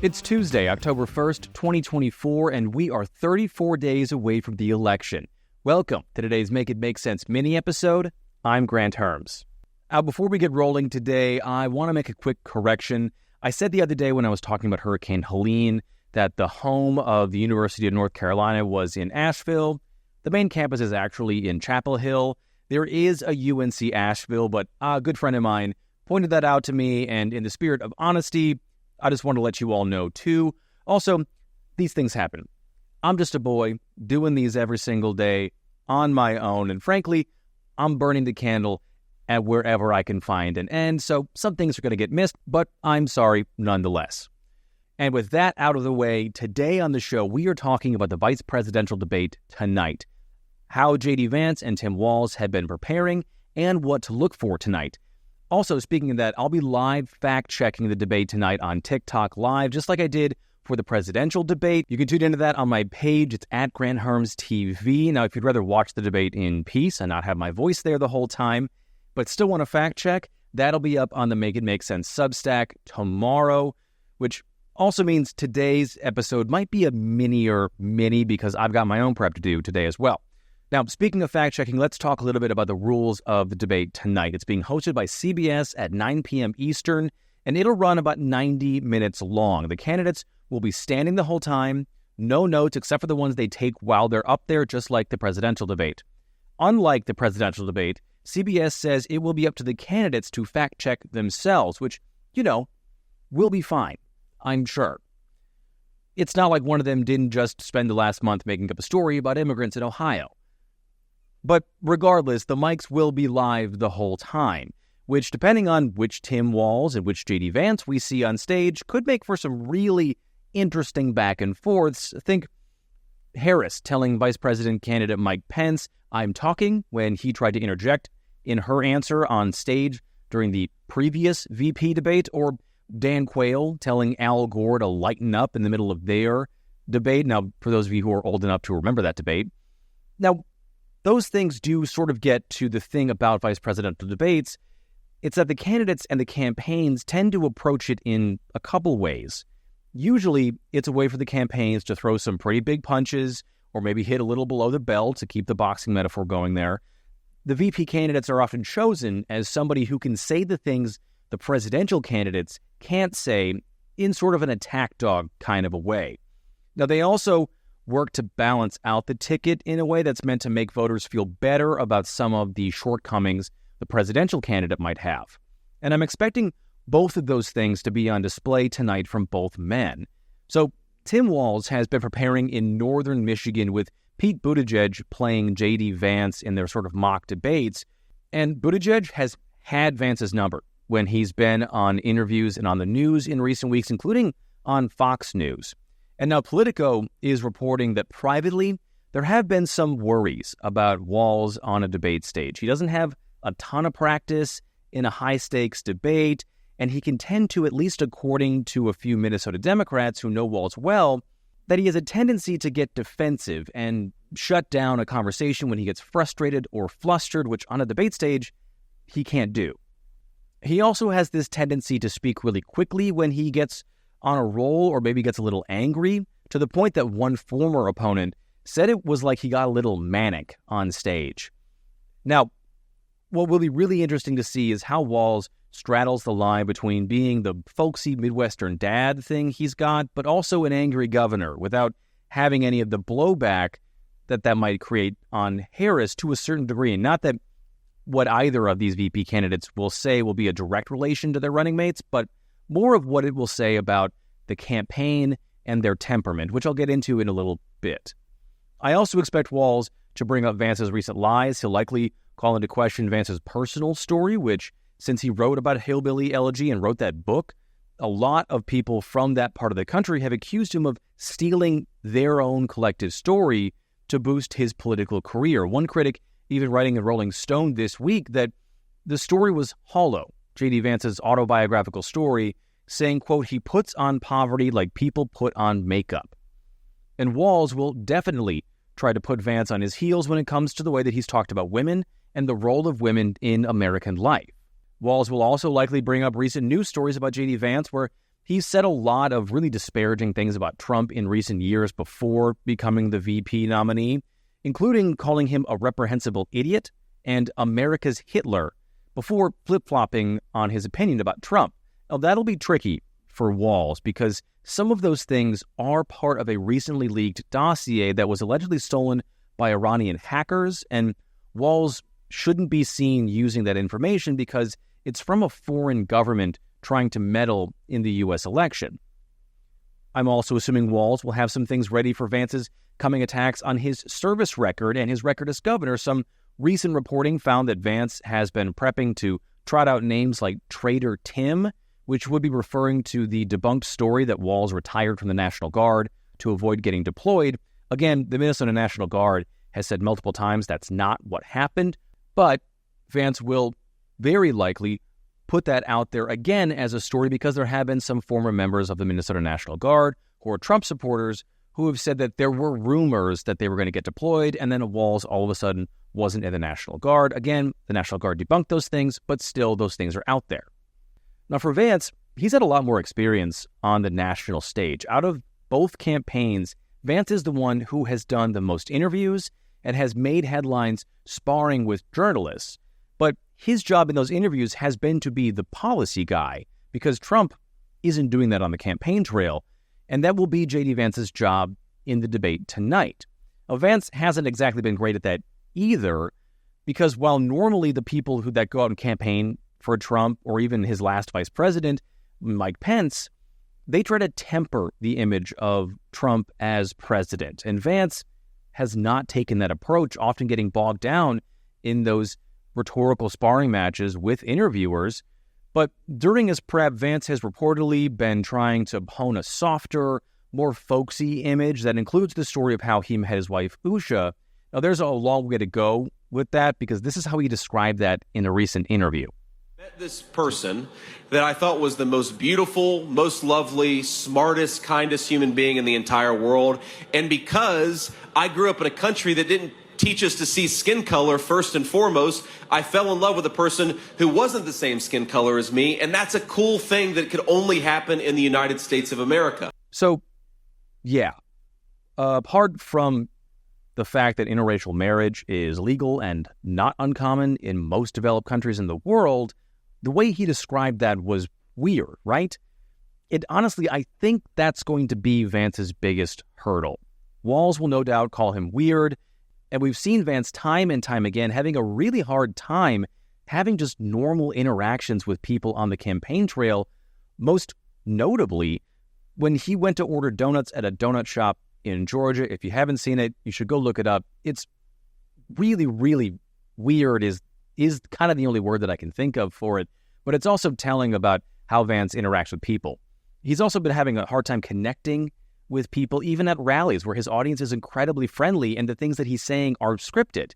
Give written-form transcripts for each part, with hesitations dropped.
It's Tuesday, October 1st, 2024, and we are 34 days away from the election. Welcome to today's Make It Make Sense mini-episode. I'm Grant Herms. Now, before we get rolling today, I want to make a quick correction. I said the other day when I was talking about Hurricane Helene that the home of the University of North Carolina was in Asheville. The main campus is actually in Chapel Hill. There is a UNC Asheville, but a good friend of mine pointed that out to me, and in the spirit of honesty, I just want to let you all know, too. Also, these things happen. I'm just a boy doing these every single day on my own, and frankly, I'm burning the candle at wherever I can find an end, so some things are going to get missed, but I'm sorry nonetheless. And with that out of the way, today on the show, we are talking about the vice presidential debate tonight, how J.D. Vance and Tim Walz have been preparing, and what to look for tonight. Also, speaking of that, I'll be live fact-checking the debate tonight on TikTok Live, just like I did for the presidential debate. You can tune into that on my page. It's at Grant Herms TV. Now, if you'd rather watch the debate in peace and not have my voice there the whole time, but still want to fact-check, that'll be up on the Make It Make Sense Substack tomorrow, which also means today's episode might be a mini because I've got my own prep to do today as well. Now, speaking of fact-checking, let's talk a little bit about the rules of the debate tonight. It's being hosted by CBS at 9 p.m. Eastern, and it'll run about 90 minutes long. The candidates will be standing the whole time, no notes except for the ones they take while they're up there, just like the presidential debate. Unlike the presidential debate, CBS says it will be up to the candidates to fact-check themselves, which, will be fine, I'm sure. It's not like one of them didn't just spend the last month making up a story about immigrants in Ohio. But regardless, the mics will be live the whole time, which, depending on which Tim Walz and which J.D. Vance we see on stage, could make for some really interesting back and forths. Think Harris telling Vice President candidate Mike Pence, "I'm talking," when he tried to interject in her answer on stage during the previous VP debate, or Dan Quayle telling Al Gore to lighten up in the middle of their debate. Now, for those of you who are old enough to remember that debate. Now, those things do sort of get to the thing about vice presidential debates. It's that the candidates and the campaigns tend to approach it in a couple ways. Usually, it's a way for the campaigns to throw some pretty big punches or maybe hit a little below the belt to keep the boxing metaphor going there. The VP candidates are often chosen as somebody who can say the things the presidential candidates can't say in sort of an attack dog kind of a way. Now, they also work to balance out the ticket in a way that's meant to make voters feel better about some of the shortcomings the presidential candidate might have. And I'm expecting both of those things to be on display tonight from both men. So Tim Walz has been preparing in northern Michigan with Pete Buttigieg playing J.D. Vance in their sort of mock debates. And Buttigieg has had Vance's number when he's been on interviews and on the news in recent weeks, including on Fox News. And now Politico is reporting that privately, there have been some worries about Walz on a debate stage. He doesn't have a ton of practice in a high-stakes debate, and he can tend to, at least according to a few Minnesota Democrats who know Walz well, that he has a tendency to get defensive and shut down a conversation when he gets frustrated or flustered, which on a debate stage, he can't do. He also has this tendency to speak really quickly when he gets on a roll or maybe gets a little angry, to the point that one former opponent said it was like he got a little manic on stage. Now, what will be really interesting to see is how Walz straddles the line between being the folksy Midwestern dad thing he's got, but also an angry governor without having any of the blowback that might create on Harris to a certain degree. And not that what either of these VP candidates will say will be a direct relation to their running mates, but more of what it will say about the campaign and their temperament, which I'll get into in a little bit. I also expect Walz to bring up Vance's recent lies. He'll likely call into question Vance's personal story, which, since he wrote about Hillbilly Elegy and wrote that book, a lot of people from that part of the country have accused him of stealing their own collective story to boost his political career. One critic even writing in Rolling Stone this week that the story was hollow. J.D. Vance's autobiographical story, saying, quote, he puts on poverty like people put on makeup. And Walz will definitely try to put Vance on his heels when it comes to the way that he's talked about women and the role of women in American life. Walz will also likely bring up recent news stories about J.D. Vance where He's said a lot of really disparaging things about Trump in recent years before becoming the VP nominee, including calling him a reprehensible idiot and America's Hitler before flip-flopping on his opinion about Trump. Now, that'll be tricky for Walz because some of those things are part of a recently leaked dossier that was allegedly stolen by Iranian hackers, and Walz shouldn't be seen using that information because it's from a foreign government trying to meddle in the U.S. election. I'm also assuming Walz will have some things ready for Vance's coming attacks on his service record and his record as governor. Some recent reporting found that Vance has been prepping to trot out names like Traitor Tim, which would be referring to the debunked story that Walz retired from the National Guard to avoid getting deployed. Again, the Minnesota National Guard has said multiple times that's not what happened, but Vance will very likely put that out there again as a story because there have been some former members of the Minnesota National Guard who are Trump supporters who have said that there were rumors that they were going to get deployed, and then Walz all of a sudden wasn't in the National Guard. Again, the National Guard debunked those things, but still those things are out there. Now for Vance, he's had a lot more experience on the national stage. Out of both campaigns, Vance is the one who has done the most interviews and has made headlines sparring with journalists. But his job in those interviews has been to be the policy guy because Trump isn't doing that on the campaign trail, and that will be J.D. Vance's job in the debate tonight. Now, Vance hasn't exactly been great at that either because while normally the people that go out and campaign for Trump or even his last vice president, Mike Pence, they try to temper the image of Trump as president. And Vance has not taken that approach, often getting bogged down in those rhetorical sparring matches with interviewers. But during his prep, Vance has reportedly been trying to hone a softer, more folksy image that includes the story of how he met his wife, Usha. Now, there's a long way to go with that because this is how he described that in a recent interview. Met this person that I thought was the most beautiful, most lovely, smartest, kindest human being in the entire world. And because I grew up in a country that didn't teach us to see skin color first and foremost, I fell in love with a person who wasn't the same skin color as me. And that's a cool thing that could only happen in the United States of America. So, yeah, apart from the fact that interracial marriage is legal and not uncommon in most developed countries in the world, the way he described that was weird, right? Honestly, I think that's going to be Vance's biggest hurdle. Walz will no doubt call him weird, and we've seen Vance time and time again having a really hard time having just normal interactions with people on the campaign trail, most notably when he went to order donuts at a donut shop in Georgia. If you haven't seen it, you should go look it up. It's really, really weird is kind of the only word that I can think of for it, but it's also telling about how Vance interacts with people. He's also been having a hard time connecting with people, even at rallies where his audience is incredibly friendly and the things that he's saying are scripted.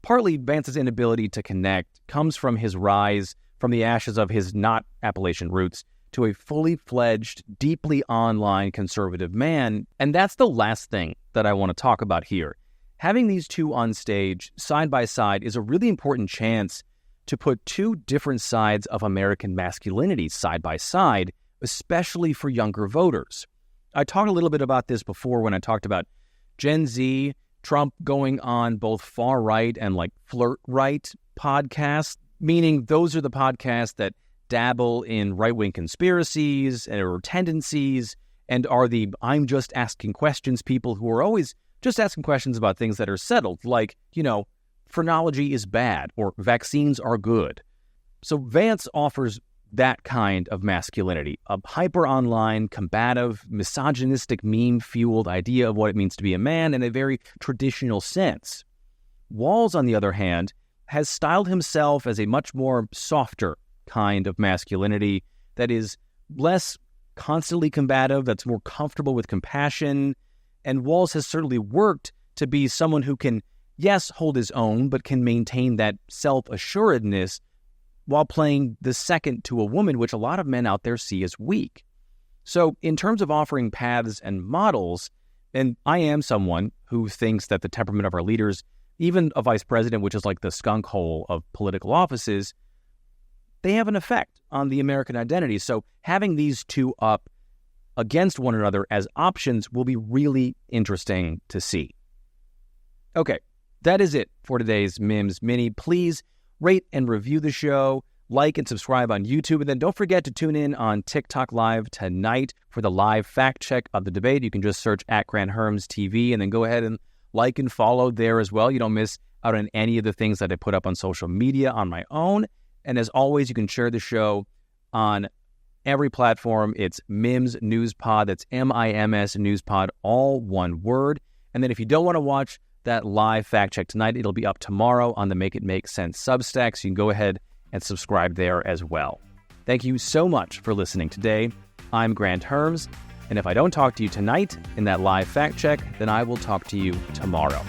Partly, Vance's inability to connect comes from his rise from the ashes of his not Appalachian roots to a fully fledged, deeply online conservative man, and that's the last thing that I want to talk about here. Having these two on stage, side by side, is a really important chance to put two different sides of American masculinity side by side, especially for younger voters. I talked a little bit about this before when I talked about Gen Z, Trump going on both far-right and flirt-right podcasts, meaning those are the podcasts that dabble in right-wing conspiracies or tendencies and are the I'm just asking questions people who are always just asking questions about things that are settled, like, phrenology is bad or vaccines are good. So Vance offers that kind of masculinity, a hyper-online, combative, misogynistic, meme-fueled idea of what it means to be a man in a very traditional sense. Walz, on the other hand, has styled himself as a much more softer kind of masculinity that is less constantly combative, that's more comfortable with compassion, and Walz has certainly worked to be someone who can, yes, hold his own, but can maintain that self-assuredness while playing the second to a woman, which a lot of men out there see as weak. So in terms of offering paths and models, and I am someone who thinks that the temperament of our leaders, even a vice president, which is like the skunk hole of political offices, they have an effect on the American identity. So having these two up against one another as options will be really interesting to see. Okay, that is it for today's MIMS Mini. Please rate and review the show, like and subscribe on YouTube, and then don't forget to tune in on TikTok Live tonight for the live fact check of the debate. You can just search at Grant Herms TV and then go ahead and like and follow there as well. You don't miss out on any of the things that I put up on social media on my own. And as always, you can share the show on every platform. It's MIMS News Pod. That's MIMS News Pod, all one word. And then if you don't want to watch that live fact check tonight, it'll be up tomorrow on the Make It Make Sense Substack. So you can go ahead and subscribe there as well. Thank you so much for listening today. I'm Grant Herms, and if I don't talk to you tonight in that live fact check, then I will talk to you tomorrow.